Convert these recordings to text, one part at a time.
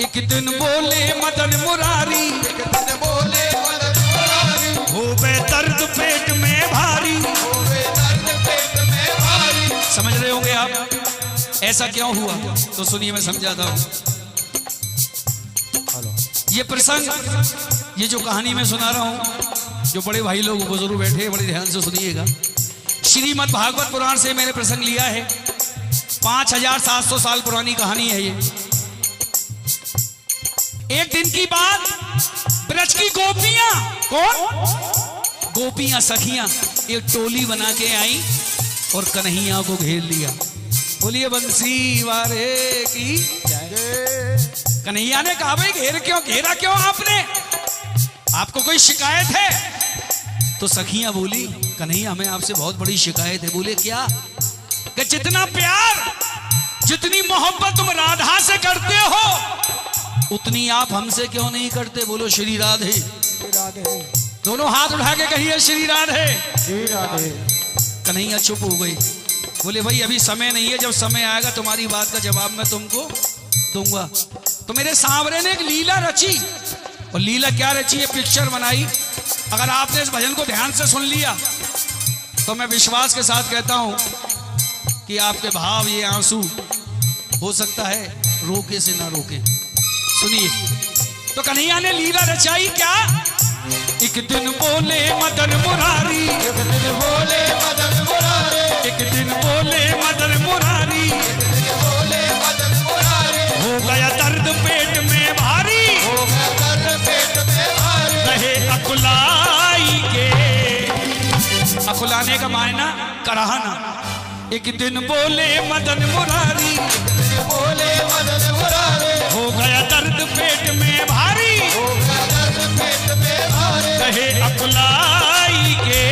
एक दिन बोले मदन मुरारी, एक दिन बोले मदन मुरारी, होवे दर्द पेट में भारी, होवे दर्द पेट में भारी। समझ रहे होंगे आप ऐसा क्यों हुआ? तो सुनिए मैं समझाता हूं। ये प्रसंग, ये जो कहानी मैं सुना रहा हूं, जो बड़े भाई लोग बुजुर्ग बैठे हैं बड़े ध्यान से सुनिएगा। श्रीमद् भागवत पुराण से मैंने प्रसंग लिया है। 5700 साल पुरानी कहानी है ये। एक दिन की बात, ब्रज की गोपियां, कौन गोपियां सखियां, एक टोली बना के आई और कन्हैया को घेर लिया। बोलिए बंसी वारे की जय। कन्हैया ने कहा भाई घेरा क्यों आपने? आपको कोई शिकायत है? तो सखियां बोली कन्हैया हमें आपसे बहुत बड़ी शिकायत है। बोले क्या? कि जितना प्यार, जितनी मोहब्बत तुम राधा से करते हो उतनी आप हमसे क्यों नहीं करते? बोलो श्री राधे। दोनों हाथ उठा के कहिए श्री राधे। कन्हैया चुप हो गई। बोले भाई अभी समय नहीं है, जब समय आएगा तुम्हारी बात का जवाब मैं तुमको दूंगा। तो मेरे सांवरे ने एक लीला रची, और लीला क्या रची है? पिक्चर बनाई। अगर आपने इस भजन को ध्यान से सुन लिया तो मैं विश्वास के साथ कहता हूं कि आपके भाव, ये आंसू हो सकता है रोके से ना रोके। सुनिए। तो कन्हैया ने लीला रचाई क्या? एक दिन बोले मदन मुरारी, एक दिन बोले मदन मुरारी, एक दिन बोले मदन मुरारी, एक दिन बोले मदन मुरारी, हो गया दर्द पेट में भारी, हो गया दर्द पेट में भारी। रहे अकुलाई के। अकुलाने का मायना कराहना। एक दिन बोले मदन मुरारी, एक दिन बोले मदन मुरारी, हो गया दर्द पेट में भारी, हो गया दर्द पेट में भारी। रहे अकुलाई के।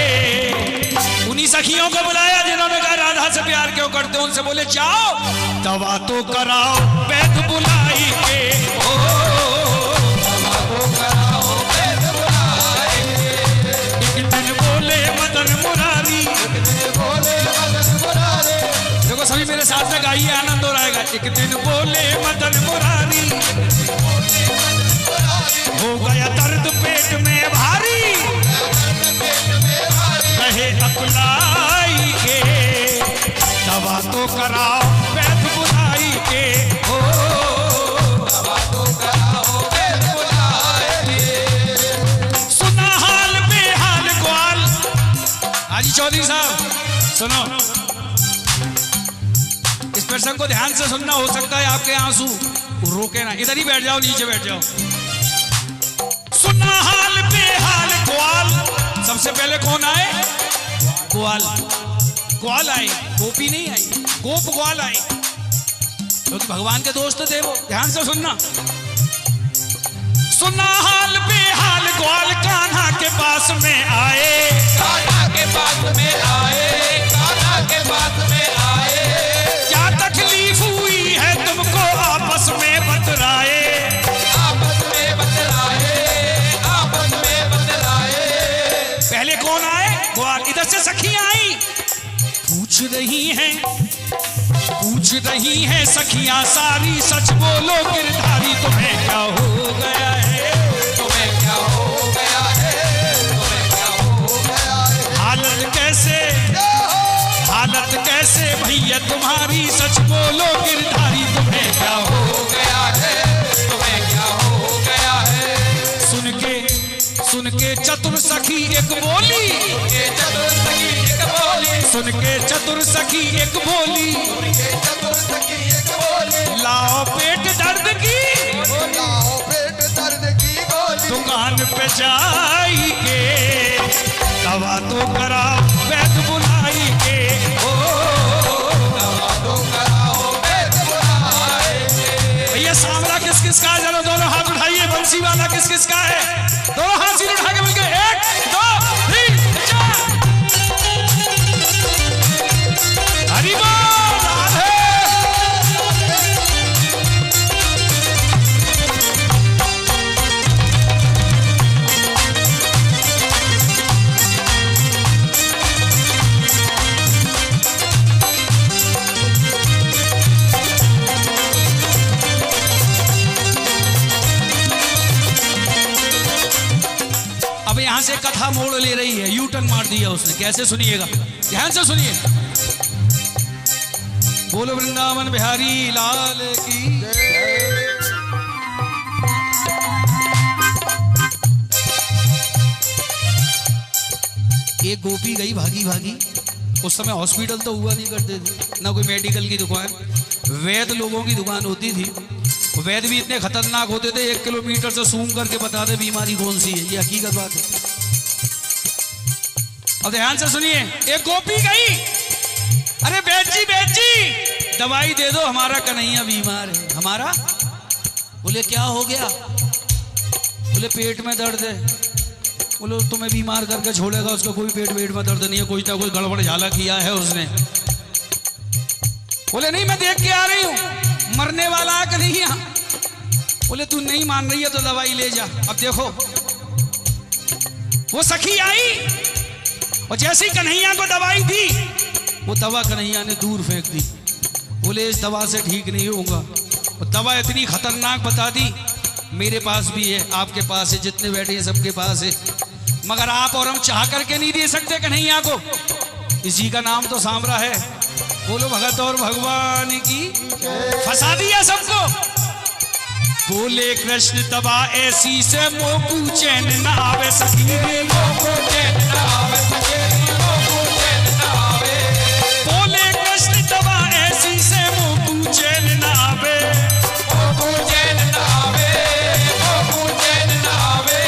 उन्हीं सखियों को बुलाया जिन्होंने कहा राधा से प्यार क्यों करते हो? उनसे बोले जाओ दवा तो कराओ वैद्य बुलाई के। दवा तो कराओ वैद्य बुलाए के। एक दिन बोले मदन मुरारी, एक दिन बोले मदन मुरारी, देखो सभी मेरे साथ में गाइए, आनंद हो रहेगा। एक दिन बोले मदन मुरारी, हो गया दर्द पेट में भारी, रहे अकुलाई के। दवा तो कराओ वैद्य बुलाई के। हो दवा तो कराओ वैद्य बुलाए के। सुना हाल बेहाल ग्वाल। हाजी चौधरी साहब सुनो, इस प्रसंग को ध्यान से सुनना। हो सकता है आपके आंसू रोके ना। इधर ही बैठ जाओ, नीचे बैठ जाओ। सुना हाल बेहाल ग्वाल। सबसे पहले कौन आए? ग्वाल। ग्वाल आए, गोपी नहीं आई, गोप ग्वाल आए, क्योंकि भगवान के दोस्त थे वो। ध्यान से सुनना। सुना हाल बेहाल ग्वाल कान्हा के पास में आए, कान्हा के पास में आए, कान्हा के पास में आए। क्या तकलीफ हुई है तुमको आपस में बतलाए। आपस में बतलाए, आपस में बतलाए। पहले कौन आए? ग्वाल। इधर से सखियां आई, पूछ रही हैं सखियां सारी, सच बोलो गिरधारी तुम्हें क्या हो गया है? तुम्हें क्या हो गया है? तुम्हें क्या हो गया है? हालत कैसे भैया तुम्हारी, सच बोलो गिरधारी तुम्हें क्या हो गया है? तुम्हें क्या हो गया है? सुन के चतुर सखी एक बोली, के चतुर सखी एक बोली, सुन के चतुर सखी एक बोली, के चतुर सखी एक बोली। लाओ पेट दर्द की लाओ पेट दर्द की गोली। दुकान पे जाई के। दवा तो कराओ वैद्य बुलाई के। दवा तो कराओ वैद्य बुलाए के। भैया सांवला किस किस का है? चलो दोनों हाथ उठाइए। बंसी वाला किस किस का है? दोनों हाथ सीधे उठा के मिलके 1 2 3 4। हरि बोल राधे। यहां से कथा मोड़ ले रही है, यू टर्न मार दिया उसने। कैसे सुनिएगा, ध्यान से सुनिए। बोलो वृंदावन बिहारी लाल की। एक गोपी गई भागी भागी। उस समय हॉस्पिटल तो हुआ नहीं करते थे, ना कोई मेडिकल की दुकान, वैद्य लोगों की दुकान होती थी। वैद्य भी इतने खतरनाक होते थे, 1 किलोमीटर से सूंघ करके बता दे बीमारी कौन सी है। ये हकीकत बात है। अब ध्यान से सुनिए। एक गोपी गई, अरे बैठ जी दवाई दे दो, हमारा कन्हैया बीमार है। हमारा? बोले क्या हो गया? बोले पेट में दर्द है। बोलो तुम्हें बीमार करके छोड़ेगा, उसका कोई पेट में दर्द नहीं है, कोई ना कोई गड़बड़ झाला किया है उसने। बोले नहीं मैं देख के आ रही हूं, मरने वाला कन्हैया। बोले तू नहीं मान रही है तो दवाई ले जा। अब देखो वो सखी आई और जैसे ही कन्हैया को दवाई दी, वो दवा कन्हैया ने दूर फेंक दी। बोले इस दवा से ठीक नहीं होगा। और दवा इतनी खतरनाक बता दी, मेरे पास भी है, आपके पास है, जितने बैठे हैं सबके पास है, मगर आप और हम चाह करके नहीं दे सकते कन्हैया को। इसी का नाम तो सांवरा है। बोलो भगत और भगवान की। फंसा दिया सबको। बोले कृष्ण दवा ऐसी से मोकू चैन ना आवे सखी, मोकू चैन ना आवे सखी, मोकू चैन ना आवे। बोले कृष्ण दवा ऐसी से मोकू चैन ना आवे, मोकू चैन ना आवे, मोकू चैन ना आवे।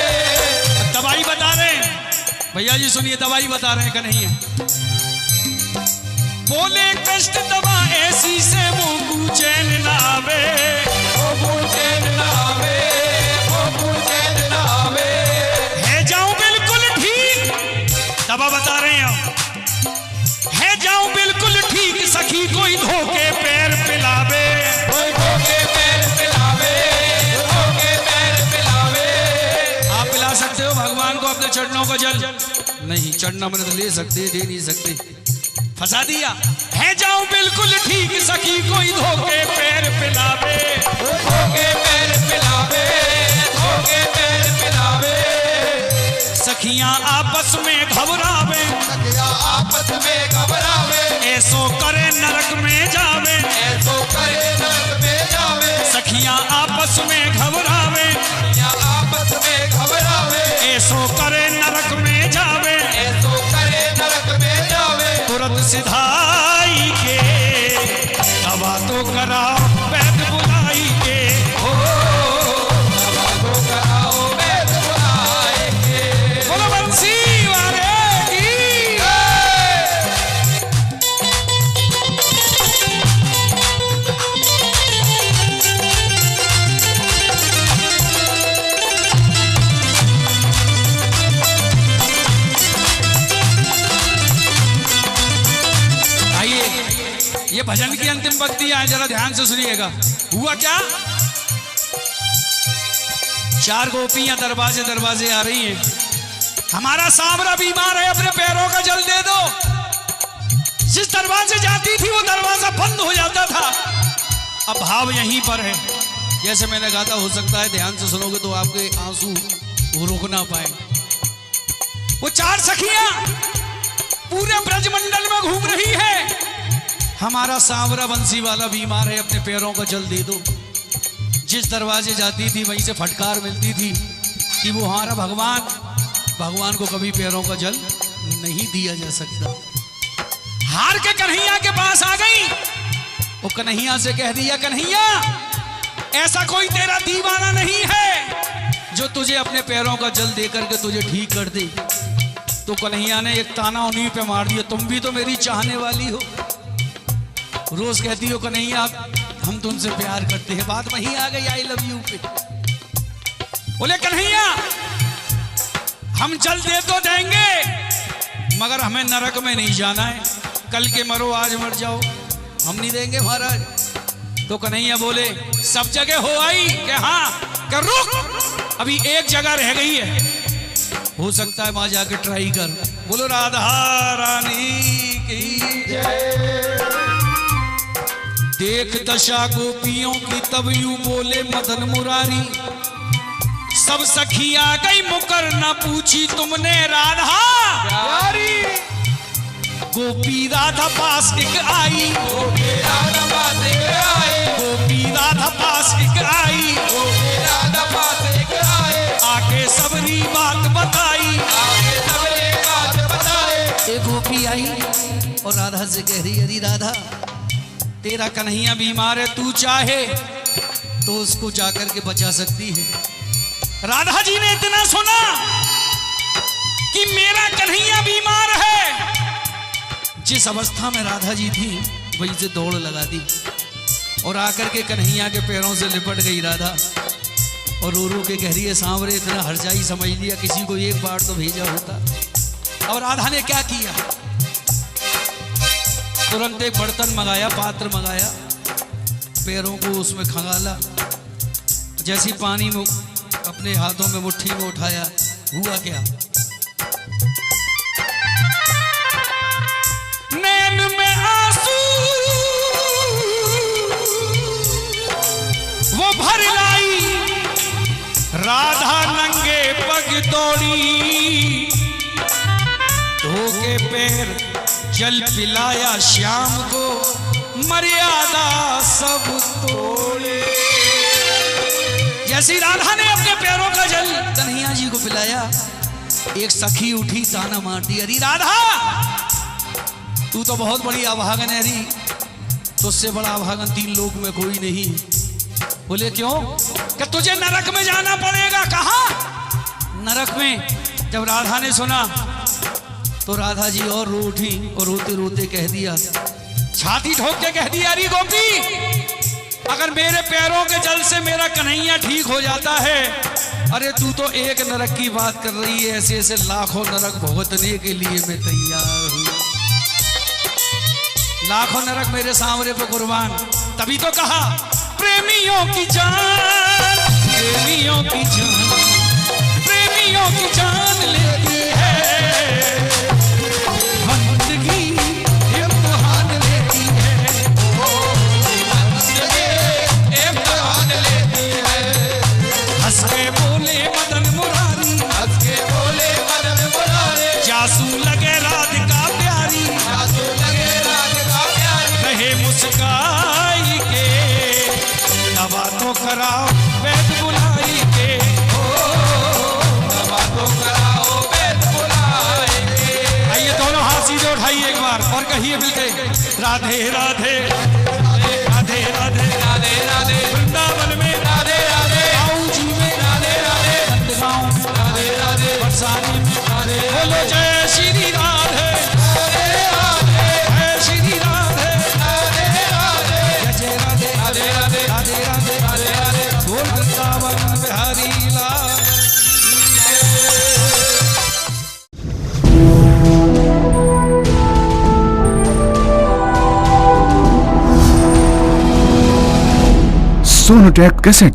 दवाई बता रहे हैं भैया जी, सुनिए दवाई बता रहे हैं कन्हैया। बोले कृष्ण दवा ऐसी से मोकू चैन ना आवे, मोकू चैन ना आवे, मोकू चैन ना आवे। है जाऊं बिल्कुल ठीक, दवा बता रहे हैं, है जाऊं बिल्कुल ठीक, सखी कोई धोके पैर पिलावे, कोई धोके पैर पिलावे, धोके पैर पिलावे। आप पिला सकते हो भगवान को अपने चरणों का जल? नहीं, चढ़ना मैंने तो ले सकते, दे नहीं सकते। फंसा दिया। है जाऊं बिल्कुल ठीक, सखी कोई धोके पैर पिलावे, धोके पैर पिलावे, धोके पैर पिलावे। सखियां आपस में घबरावे, सखियां आपस में घबरावे, ऐसो करे नरक में जावे, ऐसो करे नरक में जावे। सखियां आपस में घबरावे, सखियां आपस में घबरावे, ऐसो करे नरक में जावे, ऐसो करे नरक में जावे। तुरंत सिधाई के दवा तो कराओ वैद्य बुलाई के, हो दवा तो कराओ वैद्य बुलाएंगे। बोलो बंसी वाले की। ये भजन की अंतिम पंक्तियां हैं, जरा ध्यान से सुनिएगा। हुआ क्या? 4 गोपियां दरवाजे दरवाजे आ रही हैं। हमारा सांवरा बीमार है, अपने पैरों का जल दे दो। जिस दरवाजे जाती थी वो दरवाजा बंद हो जाता था। अब भाव यहीं पर है, जैसे मैंने कहा था, हो सकता है ध्यान से सुनोगे तो आपके आंसू वो रोक ना पाए। वो 4 सखियां पूरे ब्रजमंडल में घूम रही है। हमारा सांवरा बंसी वाला बीमार है, अपने पैरों का जल दे दो। जिस दरवाजे जाती थी वहीं से फटकार मिलती थी कि वो हमारा भगवान को कभी पैरों का जल नहीं दिया जा सकता। हार के कन्हैया के पास आ गई। वो कन्हैया से कह दिया, कन्हैया ऐसा कोई तेरा दीवाना नहीं है जो तुझे अपने पैरों का जल दे करके तुझे ठीक कर दे। तो कन्हैया ने एक ताना उन्हीं पे मार दिया, तुम भी तो मेरी चाहने वाली हो। रोज कहती हो कन्हैया हम तुमसे प्यार करते हैं, बात वहीं आ गई आई लव यू पे। बोले कन्हैया हम जल दे तो देंगे, मगर हमें नरक में नहीं जाना है। कल के मरो आज मर जाओ, हम नहीं देंगे महाराज। तो कन्हैया बोले सब जगह हो आई कि हाँ, कि रुक अभी एक जगह रह गई है, हो सकता है वहां जाके ट्राई कर। बोलो राधा रानी की जय। देख दशा गोपियों की तब यूं बोले मदन मुरारी, सब सखिया गई मुकर न पूछी तुमने राधा, प्यारी गोपी राधा पास एक आई, गोपी राधा पास एक आए, गोपी राधा पास एक आई, गोपी राधा पास एक आए, आके सबरी बात बताई, आगे सबने बात बताए। एक गोपी आई और राधा से कह रही, अरे राधा तेरा कन्हैया बीमार है, तू चाहे तो उसको जाकर के बचा सकती है। राधा जी ने इतना सुना कि मेरा कन्हैया बीमार है, जिस अवस्था में राधा जी थी वहीं से दौड़ लगा दी और आकर के कन्हैया के पैरों से लिपट गई राधा और रो रो के कह रही है, सांवरे इतना हरजाई समझ लिया, किसी को एक बार तो भेजा होता। और राधा ने क्या किया, तुरंत एक बर्तन मंगाया, पात्र मंगाया, पैरों को उसमें खंगाला, जैसी पानी में अपने हाथों में मुट्ठी में उठाया, हुआ क्या, नैन में आंसू वो भर लाई, राधा नंगे पग दौड़ी, धोके पैर जल पिलाया श्याम को, मर्यादा सब तोड़े। जैसी राधा ने अपने पैरों का जल कन्हैया जी को पिलाया, एक सखी उठी ताना मारती, अरे राधा तू तो बहुत बड़ी अभागन है री, तुझसे बड़ा अभागन तीन लोक में कोई नहीं। बोले क्यों, कि तुझे नरक में जाना पड़ेगा। कहा नरक में। जब राधा ने सुना तो राधा जी और रो उठी और रोते रोते कह दिया, छाती ठोक के कह दिया, अरे गोपी अगर मेरे पैरों के जल से मेरा कन्हैया ठीक हो जाता है, अरे तू तो एक नरक की बात कर रही है, ऐसे ऐसे लाखों नरक भुगतने के लिए मैं तैयार हूं, लाखों नरक मेरे सांवरे पे कुर्बान। तभी तो कहा प्रेमियों की जान, प्रेमियों की जान, प्रेमियों की जान लेती है, बंदगी इम्तिहान लेती है, इम्तिहान लेती है। हंस के बोले मदन मुरारी, हंस के बोले मदन मुरारी, जासू लगे राधिका प्यारी, जासू लगे राधिका प्यारी, रहे मुस्काई के, दवा तो कराओ वैद बुलाई के, दवा तो कराओ वैद बुलाए के। आइए दोनों हाथ सीधे उठाइए एक बार और कहिए मिलके, राधे राधे राधे राधे राधे राधे वृंदावन में, राधे राधे आऊ जी में, राधे राधे नंदगांव में, राधे राधे बरसाने में, राधे बोलो जय श्री राधे, राधे राधे जय श्री राधे, राधे राधे जय राधे राधे राधे राधे राधे राधे राधे। बोल वृंदावन बिहारी लाल। सोनोटेक कैसेट।